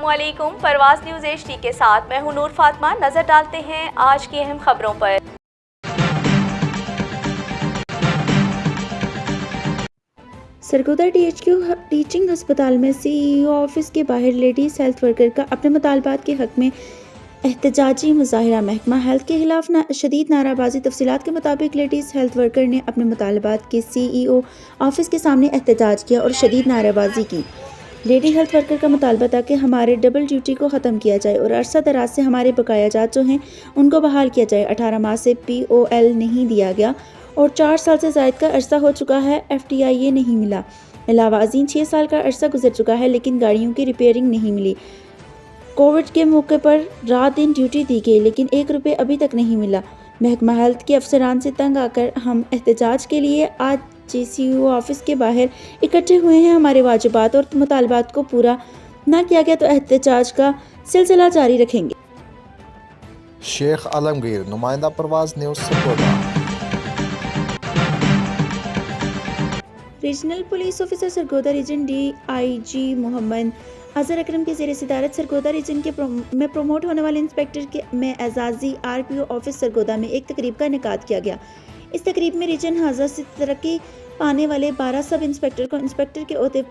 अस्सलाम वालेकुम। परवाज़ news HD के साथ मैं हूं नूर फातिमा। नजर डालते हैं आज की अहम खबरों पर। सरगोदा DHQ टीचिंग अस्पताल में CEO ऑफिस के बाहर लेडीज हेल्थ वर्कर का अपने मुतालबात के हक में एहतजाजी मुजाहिरा। महकमा हेल्थ के खिलाफ शदीद नाराबाजी। तफसीलात के मुताबिक लेडीज हेल्थ वर्कर ने अपने मुतालबात के CEO ऑफिस के सामने एहतजाज किया और शदीद नाराबाजी की। लेडी हेल्थ वर्कर का मुतालबा था कि हमारे डबल ड्यूटी को ख़त्म किया जाए और अरसा दराज से हमारे बकायाजात जो हैं उनको बहाल किया जाए। 18 माह से POL नहीं दिया गया और 4 साल से ज़ायद का अरसा हो चुका है, FTIA नहीं मिला। अलावा अजीम 6 साल का अरसा गुजर चुका है लेकिन गाड़ियों की रिपेयरिंग नहीं मिली। कोविड के मौके पर रात दिन ड्यूटी दी गई लेकिन 1 रुपये अभी तक नहीं मिला। महकमा हेल्थ के अफसरान से तंग आकर हम एहतजाज के लिए आज GCO ऑफिस के बाहर इकट्ठे हुए हैं। हमारे वाजिबात और मुतालबात को पूरा न किया गया तो एहतजाज का सिलसिला जारी रखेंगे। शेख आलमगीर, नुमाइंदा Parwaz news Sargodha. Regional police officer Sargodha region DIG Mohammad Azhar Akram की ज़ेर सदारत सरगोदा रीजन में प्रोमोट होने वाले इंस्पेक्टर में एजाज़ी RPO ऑफिस सरगोदा में एक तकरीब का इनेकाद किया गया। इस तकरीब में रीजन हाज़र से तरक्की पाने वाले 12 सब इंस्पेक्टर को इंस्पेक्टर के ओहदे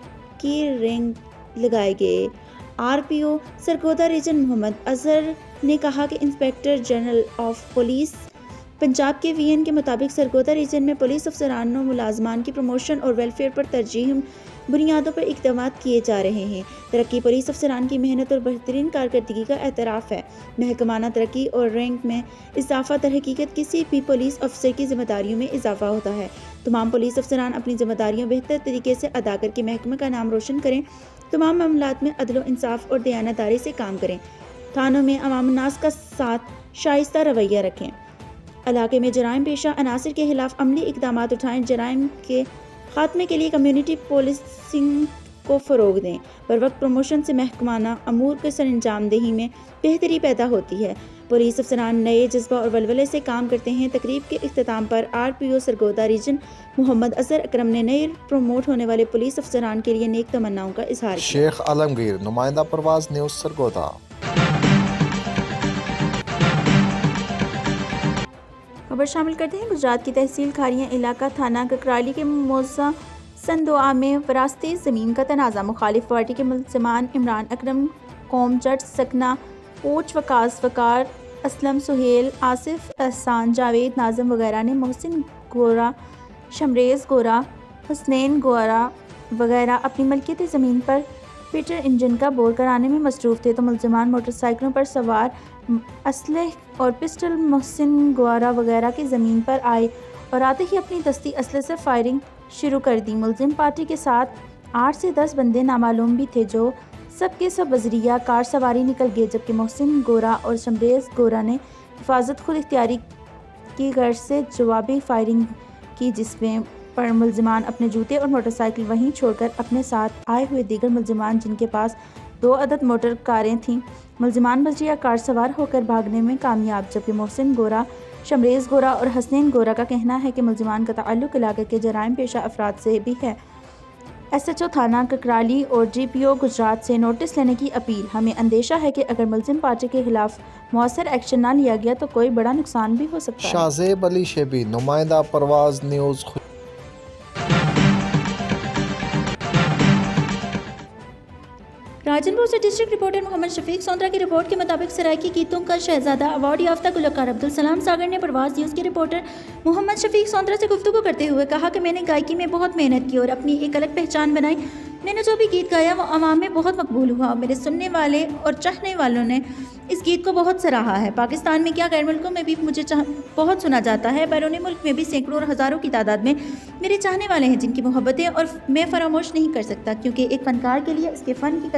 की रैंक लगाए गए। RPO सरगोदा रीजन मोहम्मद अजहर ने कहा कि inspector general of police Punjab के VN के मुताबिक सरगोदा रीजन में पुलिस अफसरान और मुलाजमान की प्रमोशन और वेलफेयर पर तरजीह बुनियादों पर इक़दाम किए जा रहे हैं। तरक्की पुलिस अफसरान की मेहनत और बेहतरीन कारकर्दगी का एतराफ़ है। महकमाना तरक्की और रैंक में इजाफा दर हकीकत किसी भी पुलिस अफसर की जिम्मेदारियों में इजाफा होता है। तमाम पुलिस अफसरान अपनी जिम्मेदारियों बेहतर तरीके से अदा करके महकमे का नाम रोशन करें। तमाम मामलात में अदल व इंसाफ और दयानतदारी से काम करें। थानों में अवाम नास का साथ शाइस्ता रवैया रखें। इलाके में जराइम पेशा अनासर के खिलाफ अमली इक़दाम उठाएं। जराइम के खात्मे के लिए कम्युनिटी पोलिसिंग को फ़रोग़ दें। बर वक्त प्रमोशन से महकमाना अमूर के सर अंजाम दही में बेहतरी पैदा होती है। पुलिस अफसरान नए जज्बा और वलवले से काम करते हैं। तकरीब के इख्तिताम पर RPO सरगोदा रीजन मोहम्मद अजहर अकरम ने नए प्रमोट होने वाले पुलिस अफसरान के लिए नेक तमन्नाओं का इजहार किया। शेख आलमगीर, नुमाइंदा परवाज़ न्यूज़ सरगोदा। खबर शामिल करते हैं। गुजरात की तहसील खारियां इलाका थाना ककराली के मौजा संदोआ में वरासती ज़मीन का तनाज़ा। मुखालिफ पार्टी के मुल्ज़िमान इमरान अकरम, कौम जट सकना, कोच वकास वकार, असलम सुहेल, आसिफ एहसान, जावेद नाज़म वगैरह ने मोहसिन गोरा, शमरेज़ गोरा, हसनैन गोरा वगैरह अपनी मलकियती ज़मीन पर पीटर इंजन का बोर कराने में मसरूफ़ थे तो मुल्ज़िमान मोटरसाइकिलों पर सवार असलह और पिस्टल मोहसिन गोरा वगैरह की ज़मीन पर आए और आते ही अपनी दस्ती असलह से फायरिंग शुरू कर दी। मुल्ज़िम पार्टी के साथ 8 से 10 बंदे नामालूम भी थे जो सब के सब वज़रिया कार सवारी निकल गए, जबकि मोहसिन गोरा और शमरेज़ गोरा ने हिफाजत खुद इख्तियारी की गर्ज से जवाबी फायरिंग की, जिसमें पर मुल्ज़िमान अपने जूते और मोटरसाइकिल वहीं छोड़कर अपने साथ आए हुए दीगर मुल्ज़िमान जिनके पास 2 अदद मोटर कारें थीं, मुल्ज़िमान वज़रिया कार सवार होकर भागने में कामयाब। जबकि मोहसिन गोरा, शमरेज़ गोरा और हसनैन गोरा का कहना है कि मुल्ज़िमान का ताल्लुक़ इलाके के जराइम पेशा अफराद से भी है। SHO थाना ककराली और GPO गुजरात से नोटिस लेने की अपील। हमें अंदेशा है कि अगर मुल्ज़िम पार्टी के खिलाफ मौसर एक्शन न लिया गया तो कोई बड़ा नुकसान भी हो सकता है। शाहज़ेब अली शेबी, नुमाइंदा परवाज़ न्यूज़। राजनपुर से district reporter Mohammad Shafiq Sondra की रिपोर्ट के मुताबिक सराइकी गीतों का शहजादा अवार्ड याफ्ता गुलकार अब्दुल सलाम सागर ने परवाज़ न्यूज़ के रिपोर्टर मोहम्मद शफीक सोंद्रा से गुफ्तगू करते हुए कहा कि मैंने गायकी में बहुत मेहनत की और अपनी एक अलग पहचान बनाई। मैंने जो भी गीत गाया वो अवाम में बहुत मकबूल हुआ और मेरे सुनने वाले और चाहने वालों ने इस गीत को बहुत सराहा है। पाकिस्तान में क्या गैर मुल्कों में भी मुझे बहुत सुना जाता है। बैरूनी मुल्क में भी सैकड़ों और हज़ारों की तादाद में मेरे चाहने वाले हैं जिनकी मोहब्बतें और मैं फरामोश नहीं कर सकता, क्योंकि एक फ़नकार के लिए उसके फ़न की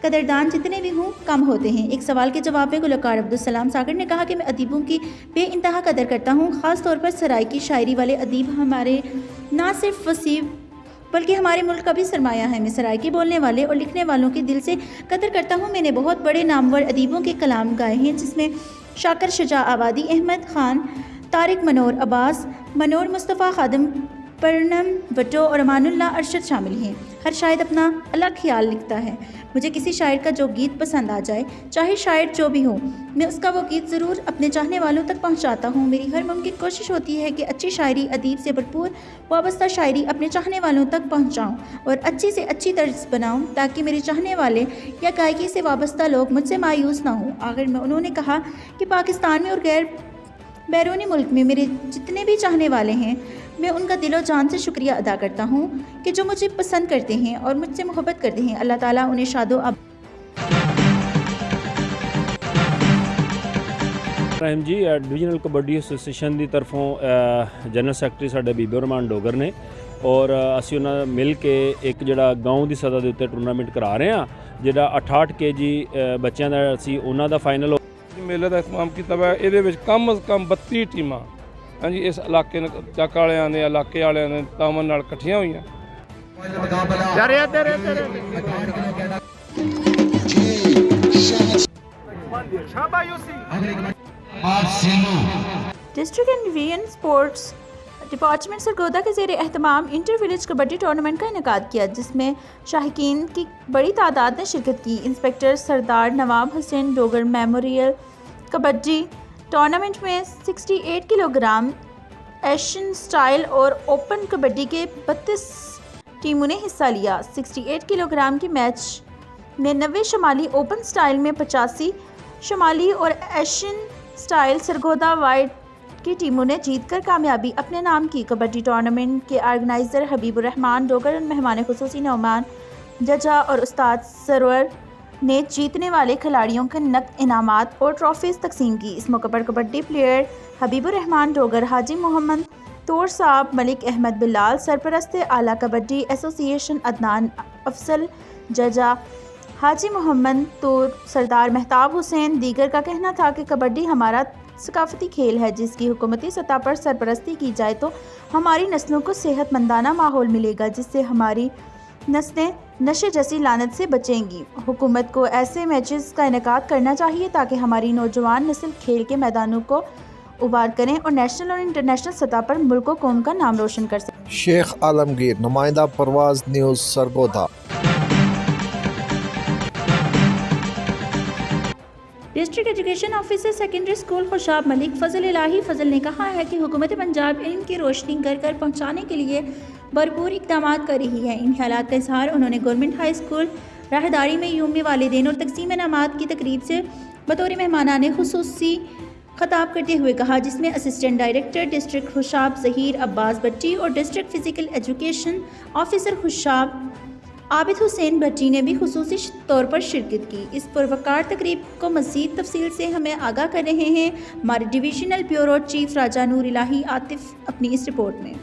कदरदान जितने भी हों कम होते हैं। एक सवाल के जवाब में गुलकार अब्दुल सलाम सागर ने कहा कि मैं अदीबों की बेइंतहा कदर करता हूँ। ख़ास तौर पर सराइकी शायरी वाले अदीब हमारे ना सिर्फ वसीब बल्कि हमारे मुल्क का भी सरमाया है। मैं सराइकी बोलने वाले और लिखने वालों की दिल से कदर करता हूँ। मैंने बहुत बड़े नामवर अदीबों के कलाम गाए हैं जिसमें शाकर शुजा आबादी, अहमद ख़ान, तारिक मनोर अब्बास, मनोर मुस्तफ़ा खादिम پرنم وٹو اور امان اللہ ارشد شامل ہیں۔ ہر شاعر اپنا الگ خیال لکھتا ہے۔ مجھے کسی شاعر کا جو گیت پسند آ جائے، چاہے شاعر جو بھی ہو، میں اس کا وہ گیت ضرور اپنے چاہنے والوں تک پہنچاتا ہوں۔ میری ہر ممکن کوشش ہوتی ہے کہ اچھی شاعری، ادیب سے بھرپور وابستہ شاعری اپنے چاہنے والوں تک پہنچاؤں اور اچھی سے اچھی طرز بناؤں تاکہ میرے چاہنے والے یا گائکی سے وابستہ لوگ مجھ سے مایوس نہ ہوں۔ آخر میں انہوں نے کہا کہ پاکستان میں اور بیرونی ملک میں میرے جتنے بھی چاہنے والے ہیں، میں ان کا دل و جان سے شکریہ ادا کرتا ہوں کہ جو مجھے پسند کرتے ہیں اور مجھ سے محبت کرتے ہیں۔ اللہ تعالیٰ انہیں شاد و رحم جی ڈویژنل کبڈی ایسوਸੀਏਸ਼ਨ ਦੀ ਤਰਫੋਂ ਜਨਰਲ ਸੈਕਟਰੀ ਸਾਡੇ ਬੀਬੀ ਰਮਾਨ ਡੋਗਰ ਨੇ ਔਰ ਅਸੀਂ ਉਹਨਾਂ ਨਾਲ ਮਿਲ ਕੇ ਇੱਕ ਜਿਹੜਾ ਗਾਉਂ ਦੀ ਸਤਹ ਦੇ ਉੱਤੇ ਟੂਰਨਾਮੈਂਟ ਕਰਾ ਰਹੇ ਹਾਂ, ਜਿਹੜਾ 68 kg ਬੱਚਿਆਂ ਦਾ ਅਸੀਂ ਉਹਨਾਂ ਦਾ ਫਾਈਨਲ ਮੇਲੇ ਦਾ ਇਤਮਾਮ ਕੀਤਾ ਹੋਇਆ। ਇਹਦੇ ਵਿੱਚ ਕਮ ਅਜ਼ ਕਮ 32 ਟੀਮਾਂ ਹਾਂਜੀ ਇਸ ਇਲਾਕੇ ਚੱਕ ਵਾਲਿਆਂ ਦੇ ਇਲਾਕੇ ਵਾਲਿਆਂ ਦੇ ਤਾਮਨ ਨਾਲ ਇਕੱਠੀਆਂ ਹੋਈਆਂ। District and division sports department Sargodha کے زیر اہتمام انٹر ولیج کبڈی ٹورنامنٹ کا انعقاد کیا، جس میں شائقین کی بڑی تعداد نے شرکت کی۔ انسپکٹر سردار نواب حسین ڈوگر میموریل کبڈی ٹورنامنٹ میں 68 کلو گرام ایشین سٹائل اور اوپن کبڈی کے 32 ٹیموں نے حصہ لیا۔ 68 کلو گرام کے میچ میں 90 شمالی، اوپن سٹائل میں 85 شمالی اور ایشین سٹائل سرگودا وائٹ کی ٹیموں نے جیت کر کامیابی اپنے نام کی۔ کبڈی ٹورنامنٹ کے آرگنائزر حبیب الرحمان ڈوگر، مہمان خصوصی نعمان ججا اور استاد سرور نے جیتنے والے کھلاڑیوں کے نقد انعامات اور ٹرافیز تقسیم کی۔ اس موقع پر کبڈی پلیئر حبیب الرحمان ڈوگر، حاجی محمد طور صاحب، ملک احمد بلال، سرپرست اعلیٰ کبڈی ایسوسی ایشن عدنان افضل ججا، حاجی محمد طور، سردار مہتاب حسین دیگر کا کہنا تھا کہ کبڈی ہمارا ثقافتی کھیل ہے جس کی حکومتی سطح پر سرپرستی کی جائے تو ہماری نسلوں کو صحت مندانہ ماحول ملے گا، جس سے ہماری نسلیں نشے جیسی لعنت سے بچیں گی۔ حکومت کو ایسے میچز کا انعقاد کرنا چاہیے تاکہ ہماری نوجوان نسل کھیل کے میدانوں کو ابھار کریں اور نیشنل اور انٹرنیشنل سطح پر ملک و قوم کا نام روشن کر سکیں۔ شیخ عالمگیر، نمائندہ Parwaz news Sargodha. District education officer secondary school Khushab Malik Fazal Elahi فضل نے کہا ہے کہ حکومت پنجاب علم کی روشنی گھر گھر پہنچانے کے لیے بھرپور اقدامات کر رہی ہے۔ ان خیالات کا اظہار انہوں نے گورنمنٹ ہائی اسکول راہداری میں یوم والدین اور تقسیم انعامات کی تقریب سے بطور مہمانان خصوصی خطاب کرتے ہوئے کہا، جس میں assistant director district Khushab Zaheer Abbas Bhatti اور district physical education officer Khushab Abid Hussain Bhatti نے بھی خصوصی طور پر شرکت کی۔ اس پروقار تقریب کو مزید تفصیل سے ہمیں آگاہ کر رہے ہیں ہمارے ڈویژنل بیورو چیف راجہ نور الہی عاطف اپنی اس رپورٹ میں۔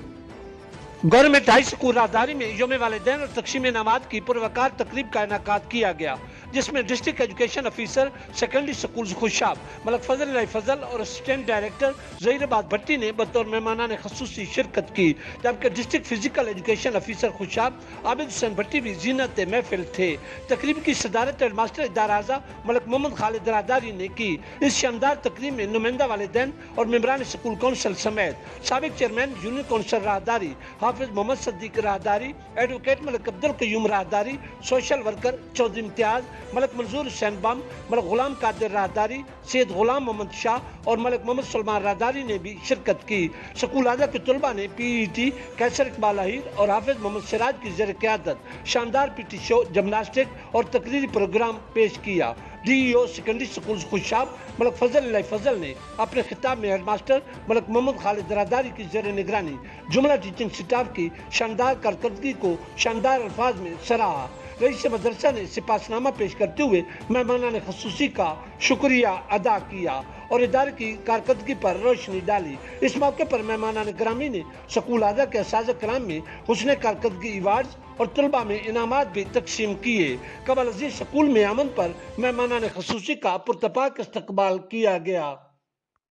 گورنمنٹ ہائی اسکول راہداری میں یوم والدین اور تقسیم انعامات کی پروقار تقریب کا انعقاد کیا گیا، جس میں district education officer secondary schools Khushab Malik Fazal Elahi Fazal اور اسسٹنٹ ڈائریکٹر ظہیر عباس بھٹی نے بطور مہمانان خصوصی شرکت کی، جبکہ district physical education officer Khushab Abid Hussain Bhatti بھی زینت محفل تھے۔ تقریب کی صدارت ہیڈ ماسٹر ادارہ اعضا ملک محمد خالد راہداری نے کی۔ اس شاندار تقریب میں نمائندہ والدین اور ممبران اسکول کونسل سمیت سابق چیئرمین یونین کونسل راہداری حافظ محمد صدیق راہداری، ایڈوکیٹ ملک عبدالقیوم راہداری، سوشل ورکر چودھری امتیاز، ملک منظور حسین بم، ملک غلام قادر راہداری، سید غلام محمد شاہ اور ملک محمد سلمان راہداری نے بھی شرکت کی۔ سکول اعضا کے طلباء نے پی ای ٹی، کیسر اقبال اہیر اور حافظ محمد سراج کی زیر قیادت شاندار پی ٹی شو، جمناسٹک اور تقریری پروگرام پیش کیا۔ ڈی ای او سیکنڈری اسکولز خوشاب ملک فضل الہی فضل نے اپنے خطاب میں ہیڈ ماسٹر ملک محمد خالد راہداری کی زیر نگرانی جملہ ٹیچنگ سٹاف کی شاندار کارکردگی کو شاندار الفاظ میں سراہا۔ رئیس مدرسہ نے سپاسنامہ پیش کرتے ہوئے مہمانان خصوصی کا شکریہ ادا کیا اور ادارے کی کارکردگی پر روشنی ڈالی۔ اس موقع پر مہمانان گرامی نے سکول اعضا کے اساتذہ کرام میں حسن کارکردگی ایوارڈز اور طلباء میں انعامات بھی تقسیم کیے۔ قبل ازیں سکول میں امن پر مہمانان خصوصی کا پرتپاک استقبال کیا گیا۔